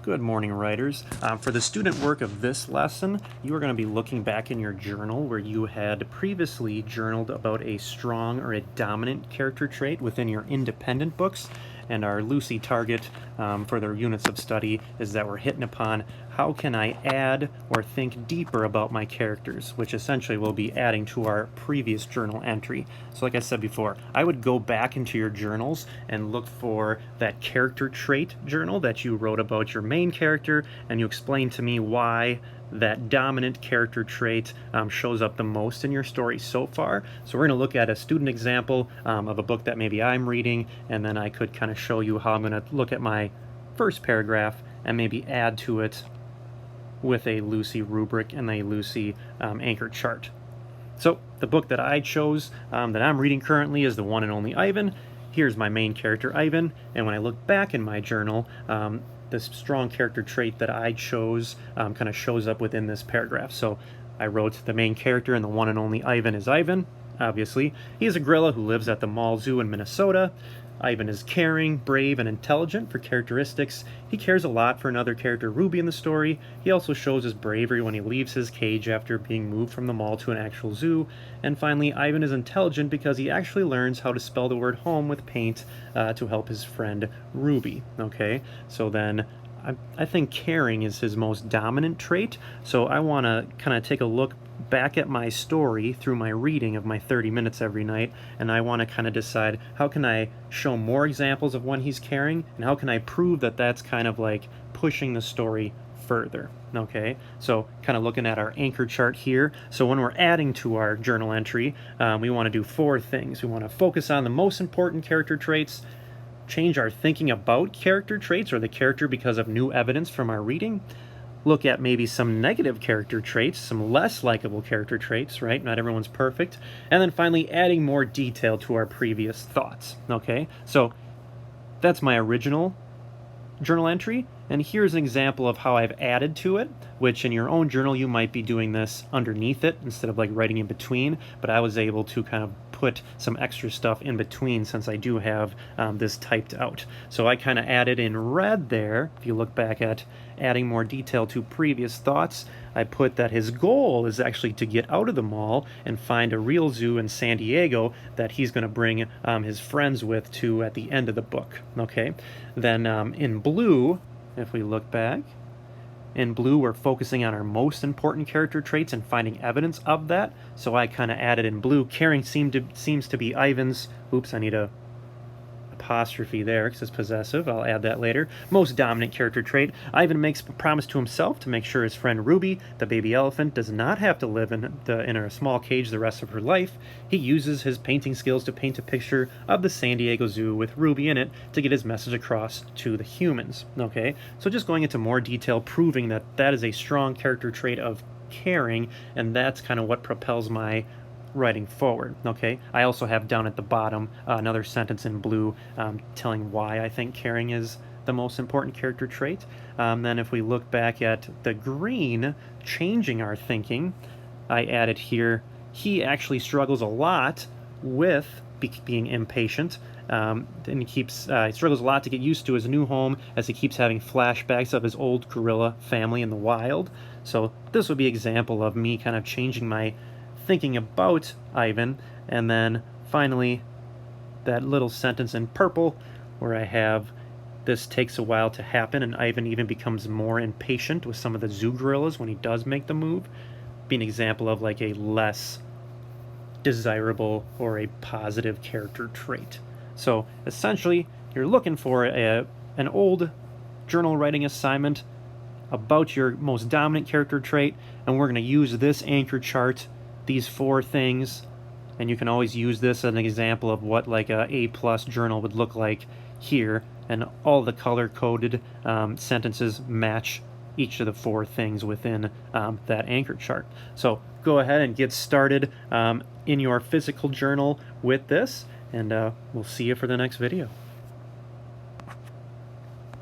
Good morning, writers. For the student work of this lesson, you are going to be looking back in your journal where you had previously journaled about a strong or a dominant character trait within your independent books. And our Lucy target for their units of study is that we're hitting upon how can I add or think deeper about my characters, which essentially will be adding to our previous journal entry. So like I said before, I would go back into your journals and look for that character trait journal that you wrote about your main character, and you explain to me why that dominant character trait shows up the most in your story so far. So we're going to look at a student example of a book that maybe I'm reading, and then I could kind of show you how I'm going to look at my first paragraph and maybe add to it with a Lucy rubric and a Lucy anchor chart. So the book that I chose that I'm reading currently is The One and Only Ivan. Here's my main character, Ivan, and when I look back in my journal, this strong character trait that I chose kind of shows up within this paragraph. So I wrote the main character and the one and only Ivan is Ivan, obviously. He is a gorilla who lives at the Mall Zoo in Minnesota. Ivan is caring, brave, and intelligent for characteristics. He cares a lot for another character, Ruby, in the story. He also shows his bravery when he leaves his cage after being moved from the mall to an actual zoo. And finally, Ivan is intelligent because he actually learns how to spell the word home with paint to help his friend Ruby. Okay, so then I think caring is his most dominant trait, so I want to kind of take a look back at my story through my reading of my 30 minutes every night, and I want to kind of decide how can I show more examples of when he's caring, and how can I prove that that's kind of like pushing the story further. Okay, so kind of looking at our anchor chart here. So when we're adding to our journal entry, we want to do 4 things. We want to focus on the most important character traits, change our thinking about character traits or the character because of new evidence from our reading, look at maybe some negative character traits, some less likable character traits, right? Not everyone's perfect. And then finally, adding more detail to our previous thoughts, okay? So that's my original journal entry, and here's an example of how I've added to it, which in your own journal you might be doing this underneath it instead of like writing in between, but I was able to kind of put some extra stuff in between since I do have this typed out. So I kind of added in red there, if you look back at adding more detail to previous thoughts, I put that his goal is actually to get out of the mall and find a real zoo in San Diego that he's going to bring his friends with to at the end of the book. Okay, then in blue, if we look back, in blue we're focusing on our most important character traits and finding evidence of that. So I kind of added in blue, caring seems to be Ivan's, oops, I need a apostrophe there because it's possessive. I'll add that later. Most dominant character trait. Ivan makes a promise to himself to make sure his friend Ruby, the baby elephant, does not have to live in a small cage the rest of her life. He uses his painting skills to paint a picture of the San Diego Zoo with Ruby in it to get his message across to the humans. Okay, so just going into more detail, proving that that is a strong character trait of caring, and that's kind of what propels my writing forward. Okay, I also have down at the bottom another sentence in blue telling why I think caring is the most important character trait. Then if we look back at the green, changing our thinking, I added here, he actually struggles a lot with being impatient, and he struggles a lot to get used to his new home as he keeps having flashbacks of his old gorilla family in the wild. So this would be an example of me kind of changing my thinking about Ivan. And then finally that little sentence in purple where I have this takes a while to happen and Ivan even becomes more impatient with some of the zoo gorillas when he does make the move, be an example of like a less desirable or a positive character trait. So essentially you're looking for an old journal writing assignment about your most dominant character trait, and we're going to use this anchor chart, these 4 things, and you can always use this as an example of what like a A+ journal would look like here, and all the color-coded sentences match each of the 4 things within that anchor chart. So go ahead and get started in your physical journal with this, and we'll see you for the next video.